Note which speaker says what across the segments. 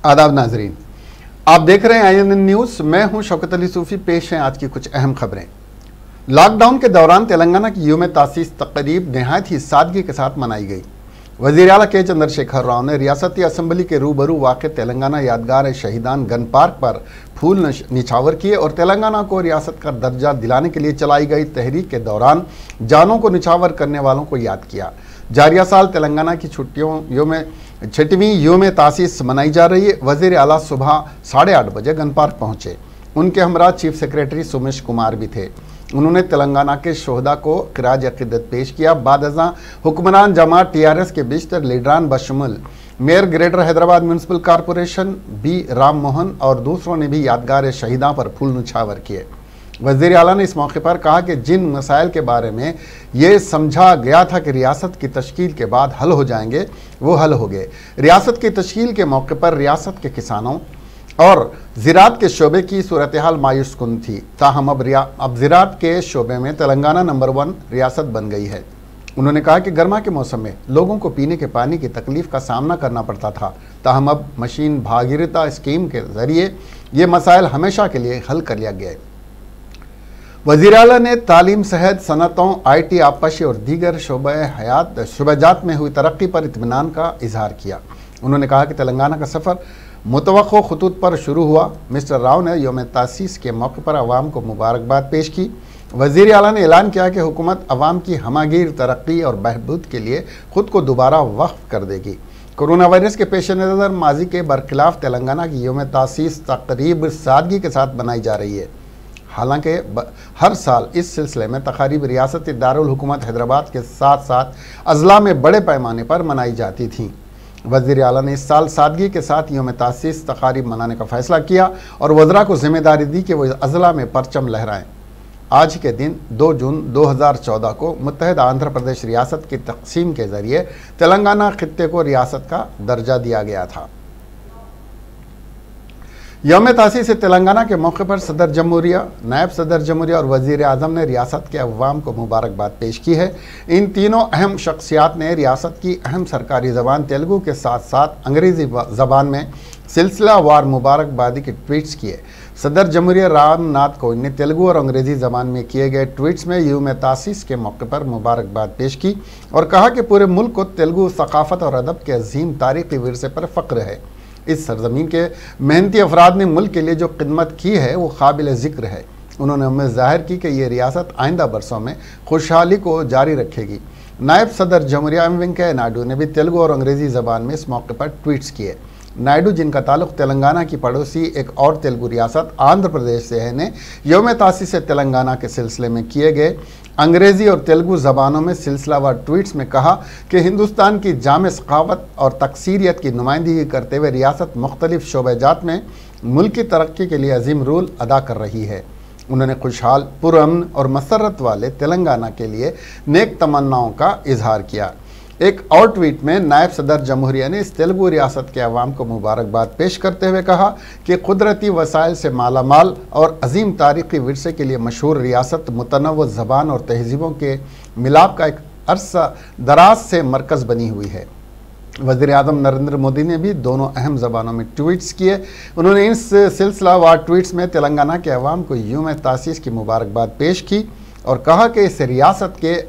Speaker 1: आदाब नाजरीन, आप देख रहे हैं INN न्यूज़। मैं हूं शौकत अली सूफी। पेश हैं आज की कुछ अहम खबरें। लॉकडाउन के दौरान तेलंगाना की यौम तासीस तकरीब नहायत ही सादगी के साथ मनाई गई। वज़ीर आला के चंद्रशेखर राव ने रियासती असम्बली के रूबरू वाक़ तेलंगाना यादगार शहीदान गन पार्क पर फूल निछावर किए और तेलंगाना को रियासत का दर्जा दिलाने के लिए चलाई गई तहरीक के दौरान जानों को निछावर करने वालों को याद किया। जारिया साल तेलंगाना की छठवीं यौम तासीस मनाई जा रही है। वज़ीर आला सुबह 8:30 बजे गन पार्क पहुँचे। उनके हमरा चीफ सेक्रेटरी सुमेश कुमार भी थे। उन्होंने तेलंगाना के शोहदा को खिराज अक़ीदत पेश किया। बाद अज़ां हुक्मरान जमात TRS के बेशतर लीडरान बशमुल mayor greater Hyderabad municipal corporation B Ram Mohan और दूसरों ने भी यादगार शहीदा पर फूल निछावर किए। वज़ीर आला ने इस मौके पर कहा कि जिन मसाइल के बारे में ये समझा गया था कि रियासत की तश्कील के बाद हल हो जाएंगे, वो हल हो गए। रियासत की तश्कील के मौके पर रियासत के किसानों और ज़राअत के शोबे की सूरत हाल मायूस कुन थी, ताहम अब ज़राअत के शोबे में तेलंगाना नंबर 1 रियासत बन गई है। उन्होंने कहा कि गर्मा के मौसम में लोगों को पीने के पानी की तकलीफ़ का सामना करना पड़ता था, ताहम अब मशीन भागीरता स्कीम के ज़रिए ये मसाइल हमेशा के लिए हल कर लिया गया। वज़ीर आला ने तालीम, सेहत, सनतों, IT, आबपाशी और दीगर शोबाजात में हुई तरक्की पर इत्मीनान का इजहार किया। उन्होंने कहा कि तेलंगाना का सफ़र मुतवक्को खतूत पर शुरू हुआ। मिस्टर राव ने यौम तासीस के मौके पर अवाम को मुबारकबाद पेश की। वज़ीर आला ने ऐलान किया कि हुकूमत अवाम की हमागीर तरक्की और बहबूद के लिए ख़ुद को दोबारा वक्फ कर देगी। कोरोना वायरस के पेश नज़र माजी के बरखिलाफ तेलंगाना की यौम तासीस तकरीब सादगी के साथ बनाई जा रही है। हालांकि हर साल इस सिलसिले में तकारीब रियासती दारुल हुकूमत हैदराबाद के साथ साथ अजला में बड़े पैमाने पर मनाई जाती थीं। वज़ीर आला ने इस साल सादगी के साथ यौम तासीस तकारीब मनाने का फ़ैसला किया और वज़रा को जिम्मेदारी दी कि वो अजला में परचम लहराएं। आज के दिन 2 जून 2014 को मुत्तहिदा आंध्र प्रदेश रियासत की तक़सीम के ज़रिए तेलंगाना खित्ते को रियासत का दर्जा दिया गया था। यौम तासीस तेलंगाना के मौके पर सदर जमहूरिया, नायब सदर जमहूरिया और वज़ीर आज़म ने रियासत के अवाम को मुबारकबाद पेश की है। इन तीनों अहम शख्सियात ने रियासत की अहम सरकारी ज़बान तेलुगु के साथ साथ अंग्रेज़ी ज़बान में सिलसिला वार मुबारकबादी के ट्वीट्स किए। सदर जमहूरिया राम नाथ कोविंद ने तेलुगु और अंग्रेज़ी ज़बान में किए गए ट्वीट्स में यौम तासीस के मौके पर मुबारकबाद पेश की और कहा कि पूरे मुल्क को तेलुगु सकाफ़त और अदब के अजीम तारीख़ी विरसे पर फ़ख्र है। इस सरजमीन के मेहनती अफराद ने मुल्क के लिए जो खिदमत की है वो काबिल ज़िक्र है। उन्होंने उम्मीद ज़ाहिर की कि ये रियासत आइंदा बरसों में खुशहाली को जारी रखेगी। नायब सदर जमहूरिया वेंकैया नायडू ने भी तेलुगु और अंग्रेज़ी ज़बान में इस मौके पर ट्वीट्स किए। नायडू, जिनका ताल्लुक़ तेलंगाना की पड़ोसी एक और तेलुगु रियासत आंध्र प्रदेश से है, ने यौम तासीस तेलंगाना के सिलसिले में किए गए अंग्रेज़ी और तेलुगु ज़बानों में सिलसिलावार ट्वीट्स में कहा कि हिंदुस्तान की जामे सखावत और तकसीरियत की नुमाइंदगी करते हुए रियासत मुख्तलिफ शोबाजात में मुल्क की तरक्की के लिए अजीम रोल अदा कर रही है। उन्होंने खुशहाल, पुरअमन और मसरत वाले तेलंगाना के लिए नेक तमन्नाओं का इजहार किया। एक और ट्वीट में नायब सदर जमहूरिया ने इस तेलुगु रियासत के अवाम को मुबारकबाद पेश करते हुए कहा कि कुदरती वसाइल से मालामाल और अजीम तारीख़ी विरसे के लिए मशहूर रियासत मुतनव्व ज़बान और तहजीबों के मिलाप का एक अरसा दराज से मरकज़ बनी हुई है। वज़ीर आज़म नरेंद्र मोदी ने भी दोनों अहम ज़बानों में ट्वीट्स किए। उन्होंने इस सिलसिलावार ट्वीट्स में तेलंगाना के अवाम को यौम तासीस की मुबारकबाद पेश की और कहा कि इस रियासत के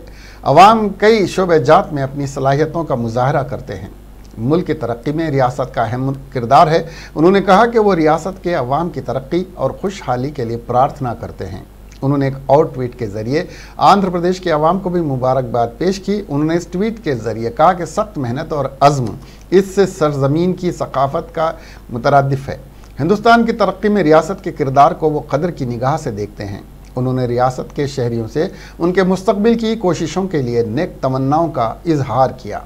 Speaker 1: अवाम कई शोबाजात में अपनी सलाहियतों का मुजाहरा करते हैं। मुल्क की तरक्की में रियासत का अहम किरदार है। उन्होंने कहा कि वो रियासत के अवाम की तरक्की और खुशहाली के लिए प्रार्थना करते हैं। उन्होंने एक और ट्वीट के ज़रिए आंध्र प्रदेश के अवाम को भी मुबारकबाद पेश की। उन्होंने इस ट्वीट के ज़रिए कहा कि सख्त मेहनत और अज़्म इस सरज़मीन की सकाफ़त का मुतरादिफ है। हिंदुस्तान की तरक्की में रियासत के किरदार को वो कदर की निगाह से देखते हैं। उन्होंने रियासत के शहरियों से उनके मुस्तकबिल की कोशिशों के लिए नेक तमन्नाओं का इजहार किया।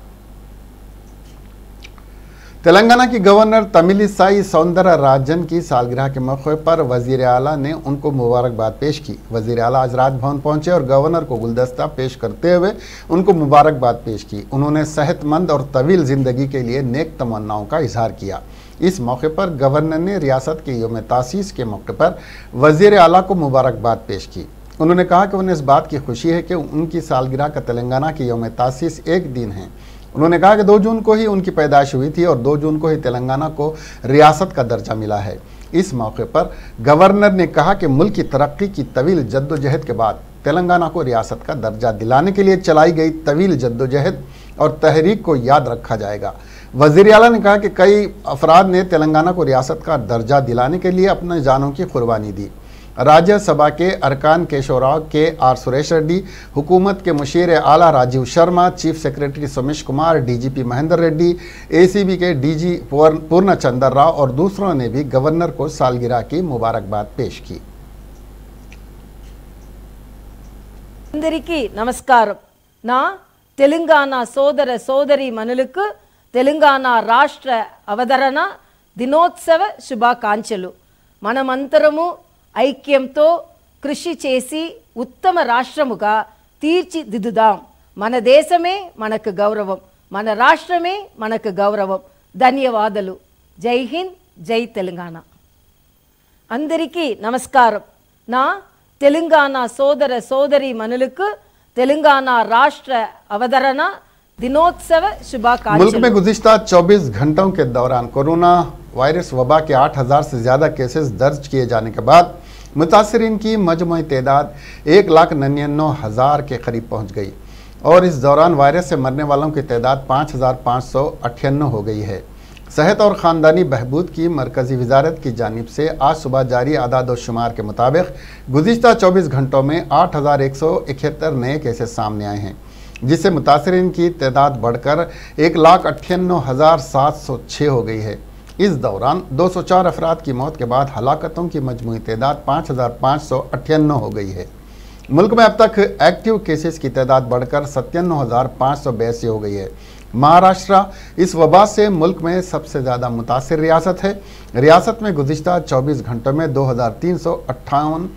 Speaker 1: तेलंगाना की गवर्नर तमिलिसाई सौंदरराजन की सालगिरह के मौके पर वज़ीर आला ने उनको मुबारकबाद पेश की। वज़ीर आला आज राजभवन पहुंचे और गवर्नर को गुलदस्ता पेश करते हुए उनको मुबारकबाद पेश की। उन्होंने सेहतमंद और तवील ज़िंदगी के लिए नेक तमन्नाओं का इजहार किया। इस मौके पर गवर्नर ने रियासत के यौम तासीस के मौके पर वज़ीर आला को मुबारकबाद पेश की। उन्होंने कहा कि उन्हें इस बात की खुशी है कि उनकी सालगिरह का तेलंगाना की यौम तासीस एक दिन है उन्होंने कहा कि 2 जून को ही उनकी पैदाइश हुई थी और 2 जून को ही तेलंगाना को रियासत का दर्जा मिला है। इस मौके पर गवर्नर ने कहा कि मुल्क की तरक्की की तवील जद्दोजहद के बाद तेलंगाना को रियासत का दर्जा दिलाने के लिए चलाई गई तवील जद्दोजहद और तहरीक को याद रखा जाएगा। वज़ीर आला ने कहा कि कई अफराद ने तेलंगाना को रियासत का दर्जा दिलाने के लिए अपने जानों की कुर्बानी दी। राज्यसभा के अरकान केशवराव के आर सुरेश रेड्डी, हुकूमत के मुशीर आला Rajiv Sharma, chief secretary Somesh Kumar, DGP Mahendra Reddy, ACB के डीजी पूर्णचंद्र राव और दूसरों ने भी गवर्नर को सालगिरह की मुबारकबाद पेश की।
Speaker 2: అందరికీ నమస్కారం। నా తెలంగాణ సోదర సోదరి మనులకు తెలంగాణ రాష్ట్ర అవతరణ దినోత్సవ శుభాకాంక్షలు। మనమంతరము ఐక్యంతో కృషి చేసి ఉత్తమ రాష్ట్రముగా తీర్చిదిద్దుదాం। మన దేశమే మనకు గౌరవం, మన రాష్ట్రమే మనకు గౌరవం। ధన్యవాదాలు। జై హింద్, జై తెలంగాణ। అందరికీ నమస్కారం। నా తెలంగాణ సోదర సోదరి మనులకు తెలంగాణ రాష్ట్ర అవతరణ दिनोत्सव शुभाकांक्षलु।
Speaker 1: मुल्क में गुज़िश्ता 24 घंटों के दौरान कोरोना वायरस वबा के 8,000 से ज़्यादा केसेस दर्ज किए जाने के बाद मुतासरीन की मजमूई तादाद 1,99,000 के करीब पहुंच गई और इस दौरान वायरस से मरने वालों की तादाद 5,598 हो गई है। सेहत और ख़ानदानी बहबूद की मरकज़ी वजारत की जानिब से आज सुबह जारी आदाद और शुमार के मुताबिक गुज़िश्ता 24 घंटों में 8,171 नए केसेस सामने आए हैं, जिससे मुतासरीन की तादाद बढ़कर 1,98,706 हो गई है। इस दौरान 204 अफराद की मौत के बाद हलाकतों की मजमूई तादाद 5,598 हो गई है। मुल्क में अब तक एक्टिव केसेस की तादाद बढ़कर 97,582 हो गई है। महाराष्ट्र इस वबा से मुल्क में सबसे ज़्यादा मुतासिर रियासत है। रियासत में गुज़िश्ता 24 घंटों में 2,358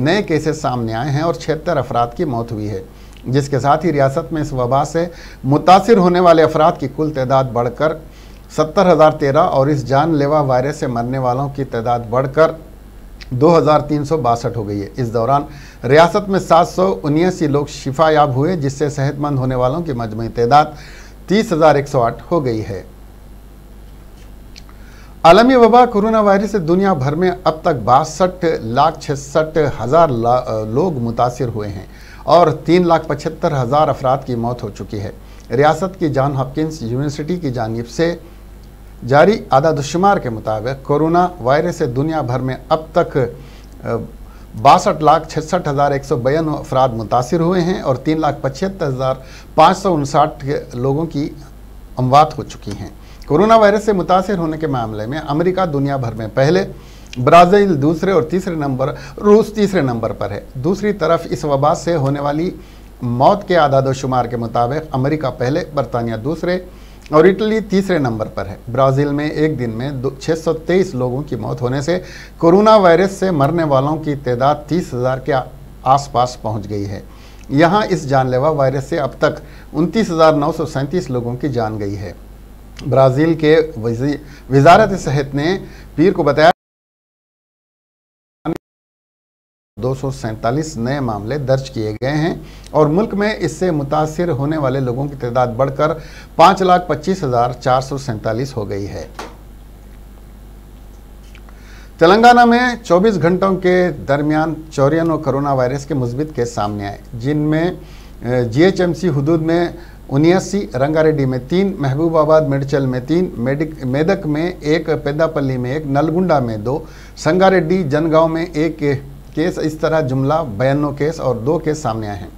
Speaker 1: नए केसेस सामने आए हैं और 76 अफराद की मौत हुई है, जिसके साथ ही रियासत में इस वबा से मुतासिर होने वाले अफराद की कुल तादाद बढ़कर 70,013 और इस जानलेवा वायरस से मरने वालों की तादाद बढ़कर 2,362 हो गई है। इस दौरान रियासत में 779 लोग शिफायाब हुए, जिससे सेहतमंद होने वालों की मजमूई तादाद 30,108 हो गई है। आलमी वबा कोरोना वायरस से दुनिया भर में अब तक 62,66,000 लोग मुतासिर हुए हैं और 3,75,000 अफराद की मौत हो चुकी है। रियासत की जॉन हॉपकिंस यूनिवर्सिटी की जानिब से जारी आदादुशुमार के मुताबिक कोरोना वायरस से दुनिया भर में अब तक 62,66,192 अफराद मुतासिर हुए हैं और 3,75,559 लोगों की अमवात हो चुकी हैं। कोरोना वायरस से मुतासिर होने के मामले में अमेरिका दुनिया भर में पहले, ब्राज़ील दूसरे और तीसरे नंबर, रूस तीसरे नंबर पर है। दूसरी तरफ इस वबा से होने वाली मौत के आदादोशुमार के मुताबिक अमेरिका पहले, बरतानिया दूसरे और इटली तीसरे नंबर पर है। ब्राज़ील में एक दिन में 623 लोगों की मौत होने से कोरोना वायरस से मरने वालों की तादाद 30,000 के आसपास पहुंच गई है। यहाँ इस जानलेवा वायरस से अब तक 29,937 लोगों की जान गई है। ब्राज़ील के वजारत सेहत ने पीर को बताया 247 नए मामले दर्ज किए गए हैं और मुल्क में इससे मुतासिर होने वाले लोगों की तादाद बढ़कर 5,25,447 हो गई है। तेलंगाना में 24 घंटों के दरमियान 54 कोरोना वायरस के मुस्बित केस सामने आए, जिनमें GHMC हुदूद में 79, रंगारेड्डी में 3, महबूबाबाद मेडचल में 3, मेदक में 1, पेद्दापल्ली में 1, नलगुंडा में 2, संगारेड्डी जनगांव में 1 केस। इस तरह जुमला 52 केस और 2 केस सामने आए हैं।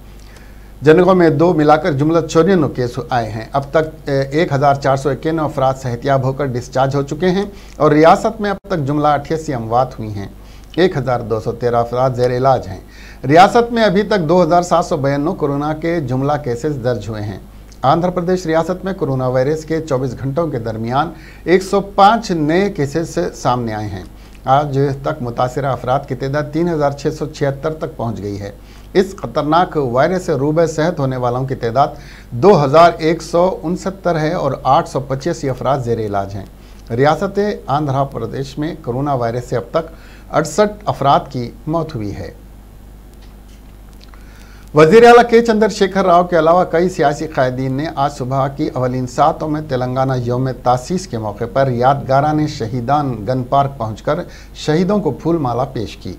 Speaker 1: जनगांव में 2 मिलाकर जुमला 54 केस आए हैं। अब तक 1,451 अफराद सेहतियाब होकर डिस्चार्ज हो चुके हैं और रियासत में अब तक जुमला 88 अमवात हुई हैं। 1,213 अफराद ज़ेर इलाज हैं। रियासत में अभी तक 2,792 कोरोना के जुमला केसेस दर्ज हुए हैं। आंध्र प्रदेश रियासत में कोरोना वायरस के 24 घंटों के दरमियान 105 नए केसेस सामने आए हैं। आज तक मुतासिरा अफराद की तादाद 3,676 तक पहुंच गई है। इस खतरनाक वायरस से रूबे सेहत होने वालों की तादाद 2,169 है और 885 अफराद ज़ेर इलाज हैं। रियासत आंध्र प्रदेश में कोरोना वायरस से अब तक 68 अफराद की मौत हुई है। वज़ीर आला के चंद्रशेखर राव के अलावा कई सियासी कायदीन ने आज सुबह की अवलीन सातों में तेलंगाना यौम तासीस के मौके पर यादगाराने शहीदान गन पार्क पहुंचकर शहीदों को फूल माला पेश की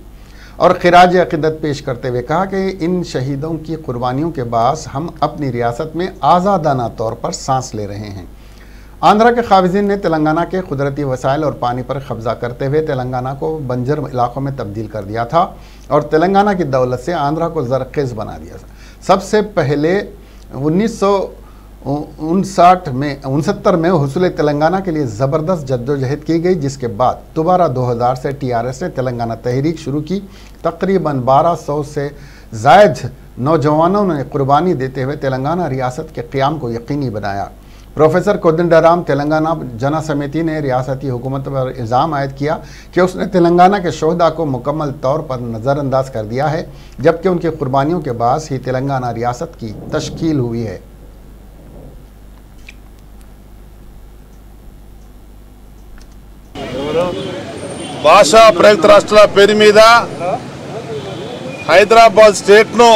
Speaker 1: और खिराज अक़ीदत पेश करते हुए कहा कि इन शहीदों की कुर्बानियों के बायस हम अपनी रियासत में आज़ादाना तौर पर सांस ले रहे हैं। आंध्रा के काबिज़ीन ने तेलंगाना के कुदरती वसाइल और पानी पर कब्जा करते हुए तेलंगाना को बंजर इलाकों में तब्दील कर दिया था और तेलंगाना की दौलत से आंध्रा को ज़रख़ेज़ बना दिया था। सबसे पहले 1969 में हुसूल तेलंगाना के लिए ज़बरदस्त जद्दोजहद की गई, जिसके बाद दोबारा 2000 से TRS ने तेलंगाना तहरीक शुरू की। तकरीबन 1200 से ज़ायद नौजवानों ने कुर्बानी देते हुए तेलंगाना रियासत के क़याम को यकीनी बनाया। प्रोफेसर कोदंडराम तेलंगाना जना समिति ने रियासती हुकूमत पर इल्ज़ाम आयद किया कि उसने तेलंगाना के शोहदा को मुकम्मल तौर पर नज़रअंदाज कर दिया है, जबकि उनकी कुर्बानियों के बाद ही तेलंगाना रियासत की तश्कील हुई है।
Speaker 3: భాషా ప్రయుక్త రాష్ట్రాల పేరు మీద హైదరాబాద్ స్టేట్ను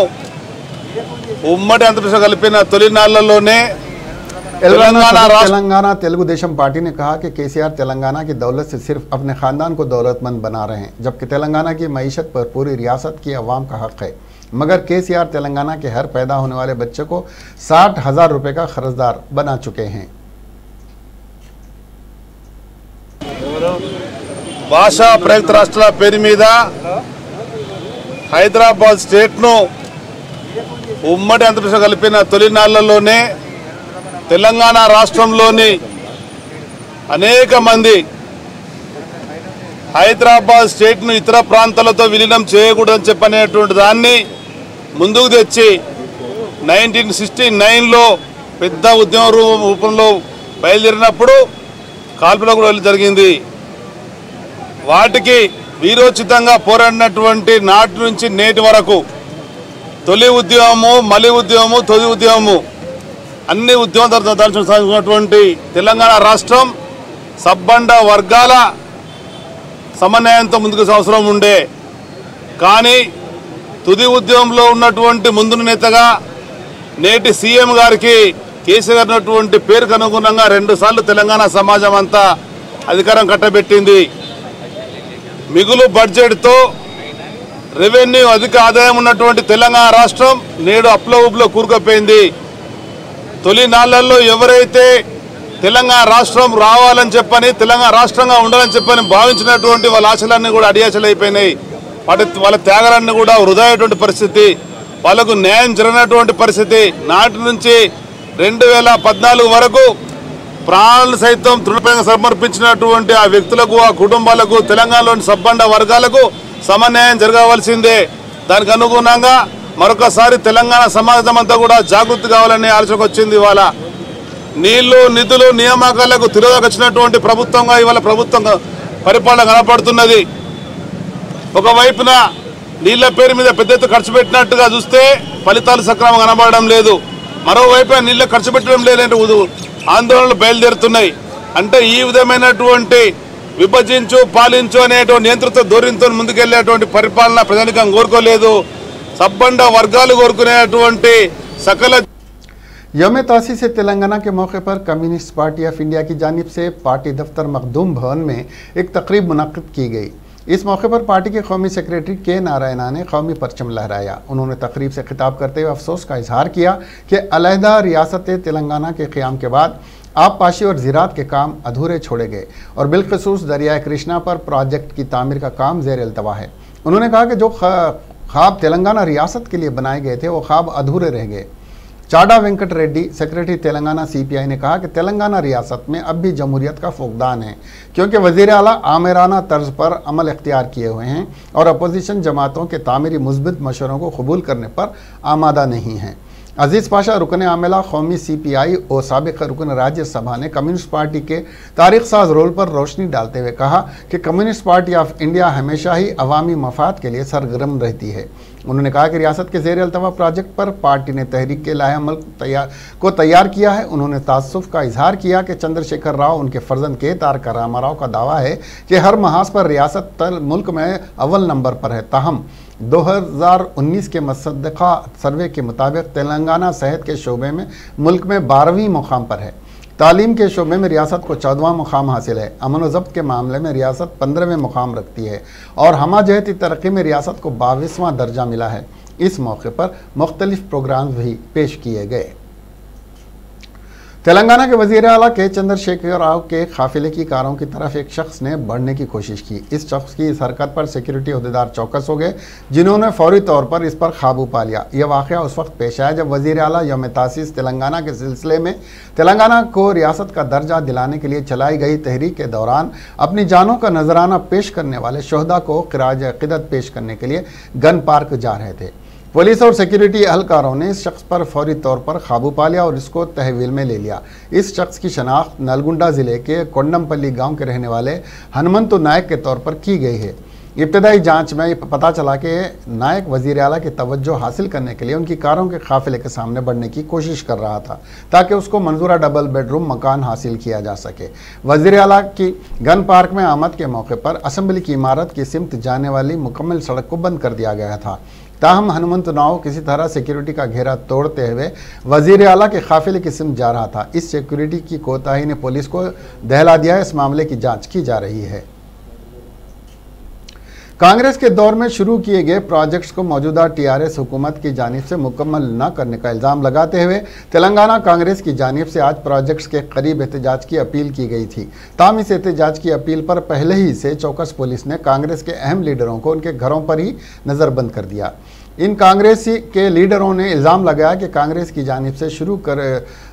Speaker 3: ఉమ్మడి ఆంధ్రప్రదేశ్ కలిపిన తొలి నాళ్లలోనే
Speaker 1: तेलंगाना तेलुगु देशम पार्टी ने कहा कि केसीआर तेलंगाना की दौलत से सिर्फ अपने ख़ानदान को दौलतमंद बना रहे हैं, जबकि तेलंगाना की मईशत पर पूरी रियासत की अवाम का हक है। मगर केसीआर तेलंगाना के हर पैदा होने वाले बच्चे को 60,000 रुपये का कर्जदार बना चुके हैं।
Speaker 3: భాషా ప్రయుక్త రాష్ట్రాల పేరు మీద హైదరాబాద్ స్టేట్ను ఉమ్మడి ఆంధ్రప్రదేశ్ కలిపిన తొలి నాళ్లలోనే తెలంగాణ రాష్ట్రంలోని అనేక మంది హైదరాబాద్ స్టేట్ను ఇతర ప్రాంతాలతో విలీనం చేయకూడదని చెప్పనేటువంటి దాన్ని ముందుకు తెచ్చి 1969లో పెద్ద ఉద్యమ రూపంలో బయలుదేరినప్పుడు కాల్పుల కూడా జరిగింది। వాటికి వీరోచితంగా పోరాడినటువంటి నాటి నుంచి నేటి వరకు తొలి ఉద్యమము, మలి ఉద్యమము, తొలి ఉద్యమము అన్ని ఉద్యమాలు దాల్చినటువంటి తెలంగాణ రాష్ట్రం సబ్బండ వర్గాల సమన్వయంతో ముందుకు అవసరం ఉండే, కానీ తుది ఉద్యమంలో ఉన్నటువంటి ముందు నేతగా నేటి సీఎం గారికి కేసీఆర్ ఉన్నటువంటి పేరుకు అనుగుణంగా 2 సార్లు తెలంగాణ సమాజం అంతా అధికారం కట్టబెట్టింది। మిగులు బడ్జెట్తో రెవెన్యూ అధిక ఆదాయం ఉన్నటువంటి తెలంగాణ రాష్ట్రం నేడు అప్లో ఉప్లో కూరుకుపోయింది। తొలి నాళ్లలో ఎవరైతే తెలంగాణ రాష్ట్రం రావాలని చెప్పని, తెలంగాణ రాష్ట్రంగా ఉండాలని చెప్పని భావించినటువంటి వాళ్ళ ఆశలన్నీ కూడా అడియాచలైపోయినాయి। వాళ్ళ త్యాగాలన్నీ కూడా వృధా అయ్యేటువంటి పరిస్థితి, వాళ్ళకు న్యాయం జరిగినటువంటి పరిస్థితి। నాటి నుంచి 2014 వరకు ప్రాణాలను సైతం తృణప్రాయంగా సమర్పించినటువంటి ఆ వ్యక్తులకు, ఆ కుటుంబాలకు, తెలంగాణలోని సబ్బండ వర్గాలకు సమన్యాయం జరగవలసిందే। దానికి అనుగుణంగా మరొకసారి తెలంగాణ సమాజం అంతా కూడా జాగృతి కావాలనే ఆలోచనకు వచ్చింది। ఇవాళ నీళ్లు, నిధులు, నియామకాలకు తిరోగచ్చినటువంటి ప్రభుత్వంగా ఇవాళ ప్రభుత్వం పరిపాలన కనపడుతున్నది। ఒకవైపున నీళ్ల పేరు మీద పెద్ద ఎత్తున ఖర్చు పెట్టినట్టుగా చూస్తే ఫలితాలు సక్రమంగా కనబడడం లేదు, మరోవైపున నీళ్ల ఖర్చు పెట్టడం లేదంటే ఆందోళనలు బయలుదేరుతున్నాయి। అంటే ఈ విధమైనటువంటి విభజించు పాలించు అనేటువంటి నియంత్రిత ధోరణితో ముందుకెళ్లేటువంటి పరిపాలన ప్రజానికం కోరుకోలేదు, సబ్బండ వర్గాలు కోరుకునేటువంటి సకల।
Speaker 1: यौम तासीस से तेलंगाना के मौके पर कम्युनिस्ट पार्टी ऑफ इंडिया की जानिब से पार्टी दफ्तर मखदूम भवन में एक तकरीब मुनक्किद की गई। इस मौके पर पार्टी के कौमी सेक्रेटरी के नारायणा ने कौमी परचम लहराया। उन्होंने तकरीब से खिताब करते हुए अफसोस का इजहार किया कि अलहदा रियासत तेलंगाना के क़याम के बाद आबपाशी और ज़राअत के काम अधूरे छोड़े गए और बिलखसूस दरियाए कृष्णा पर प्रोजेक्ट की तामीर का काम ज़ेर अल्तवा है। उन्होंने कहा कि जो ख्वाब तेलंगाना रियासत के लिए बनाए गए थे वो ख्वाब अधूरे रह गए। चाडा वेंकट रेड्डी सेक्रेटरी तेलंगाना CPI ने कहा कि तेलंगाना रियासत में अब भी जमहूरियत का फुकदान है, क्योंकि वज़ीर आला आमिराना तर्ज पर अमल इख्तियार किए हुए हैं और अपोजिशन जमातों के तामीरी मुस्बित मशवरों को कबूल करने पर आमादा नहीं हैं। अजीज़ पाशा रुकन आमिला कौमी CPI और साबिक़ रुकन राज्यसभा ने कम्युनिस्ट पार्टी के तारीख साज रोल पर रोशनी डालते हुए कहा कि कम्युनिस्ट पार्टी ऑफ इंडिया हमेशा ही अवामी मफाद के लिए सरगर्म रहती है। उन्होंने कहा कि रियासत के ज़ेर अल्तवा प्रोजेक्ट पर पार्टी ने तहरीक के लाहेअमल को तैयार किया है। उन्होंने तासुफ़ का इजहार किया कि चंद्रशेखर राव उनके फ़र्जंद के तारक रामाराव का दावा है कि हर महाज पर रियासत मुल्क में अव्वल नंबर पर है, ताहम 2019 के मुसद्दक़ा सर्वे के मुताबिक तेलंगाना सेहत के शोबे में मुल्क में 12वीं मुकाम पर है। तालीम के शोबे में रियासत को 14वां मुकाम हासिल है। अमन व ज़ब्त के मामले में रियासत 15वें मुकाम रखती है और हमाजहती तरक्की में रियासत को 22वां दर्जा मिला है। इस मौके पर मुख्तलिफ प्रोग्राम भी पेश किए गए। तेलंगाना के वज़ीर आला के चंद्रशेखर राव के काफिले की कारों की तरफ एक शख्स ने बढ़ने की कोशिश की। इस शख्स की इस हरकत पर सिक्योरिटी अहदेदार चौकस हो गए, जिन्होंने फौरी तौर पर इस पर काबू पा लिया। यह वाक़या उस वक्त पेश आया जब वज़ीर आला यौम तासीस तेलंगाना के सिलसिले में तेलंगाना को रियासत का दर्जा दिलाने के लिए चलाई गई तहरीक के दौरान अपनी जानों का नजराना पेश करने वाले शहदा को ख़िराज अक़ीदत पेश करने के लिए गन पार्क जा रहे थे। पुलिस और सिक्योरिटी एहलकारों ने इस शख्स पर फौरी तौर पर काबू पा लिया और इसको तहवील में ले लिया। इस शख्स की शनाख्त नलगुंडा ज़िले के कोंडमपल्ली गांव के रहने वाले हनुमंतु नायक के तौर पर की गई है। इब्तदाई जांच में पता चला कि नायक वज़ीर आला की तवज्जो हासिल करने के लिए उनकी कारों के काफिले के सामने बढ़ने की कोशिश कर रहा था ताकि उसको मंजूरा डबल बेडरूम मकान हासिल किया जा सके। वज़ीर आला की गन पार्क में आमद के मौके पर असम्बली की इमारत की सिमत जाने वाली मुकम्मल सड़क को बंद कर दिया गया था। ताहम हनुमंत नाव किसी तरह सिक्योरिटी का घेरा तोड़ते हुए वज़ीर आला के काफिले की सिमत जा रहा था। इस सिक्योरिटी की कोताही ने पुलिस को दहला दिया। इस मामले की जांच की जा रही है। कांग्रेस के दौर में शुरू किए गए प्रोजेक्ट्स को मौजूदा टीआरएस हुकूमत की जानिब से मुकम्मल न करने का इल्ज़ाम लगाते हुए तेलंगाना कांग्रेस की जानिब से आज प्रोजेक्ट्स के करीब एहतजाज की अपील की गई थी। ताहम इस एहतजाज की अपील पर पहले ही से चौकस पुलिस ने कांग्रेस के अहम लीडरों को उनके घरों पर ही नज़रबंद कर दिया। इन कांग्रेसी के लीडरों ने इल्ज़ाम लगाया कि कांग्रेस की जानिब से शुरू कर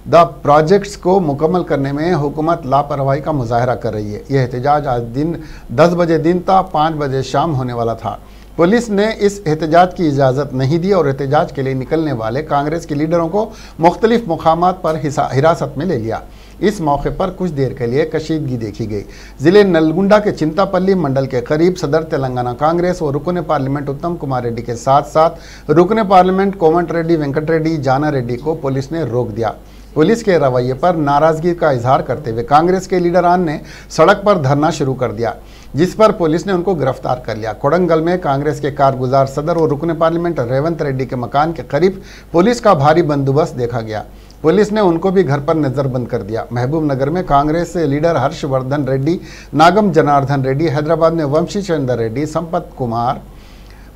Speaker 1: द प्रोजेक्ट्स को मुकम्मल करने में हुकूमत लापरवाही का मुजाहरा कर रही है। यह एहतजाज आज दिन 10 बजे दिन था, 5 बजे शाम होने वाला था। पुलिस ने इस एहतजाज की इजाज़त नहीं दी और एहतजाज के लिए निकलने वाले कांग्रेस के लीडरों को मुख्तलिफ मुकामात पर हिरासत में ले लिया। इस मौके पर कुछ देर के लिए कशीदगी देखी गई। ज़िले नलगुंडा के चिंतापल्ली मंडल के करीब सदर तेलंगाना कांग्रेस और रुकन पार्लियामेंट उत्तम कुमार रेड्डी के साथ साथ रुकन पार्लियामेंट कोमट रेड्डी, वेंकट रेड्डी, जाना रेड्डी को पुलिस ने रोक दिया। पुलिस के रवैये पर नाराजगी का इजहार करते हुए कांग्रेस के लीडरान ने सड़क पर धरना शुरू कर दिया, जिस पर पुलिस ने उनको गिरफ्तार कर लिया। कोडंगल में कांग्रेस के कारगुजार सदर और रुकन पार्लियामेंट रेवंत रेड्डी के मकान के करीब पुलिस का भारी बंदोबस्त देखा गया। पुलिस ने उनको भी घर पर नजरबंद कर दिया। महबूब नगर में कांग्रेस से लीडर हर्षवर्धन रेड्डी, नागम जनार्दन रेड्डी, हैदराबाद में वंशी चंद्र रेड्डी, संपत कुमार,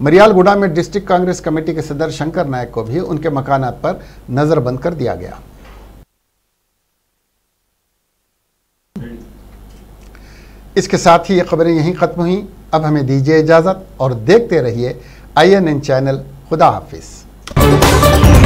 Speaker 1: मरियालगुड़ा में डिस्ट्रिक्ट कांग्रेस कमेटी के सदर शंकर नायक को भी उनके मकानात पर नजरबंद कर दिया गया। इसके साथ ही ये खबरें यहीं खत्म हुई। अब हमें दीजिए इजाजत और देखते रहिए INN चैनल। खुदा हाफिज।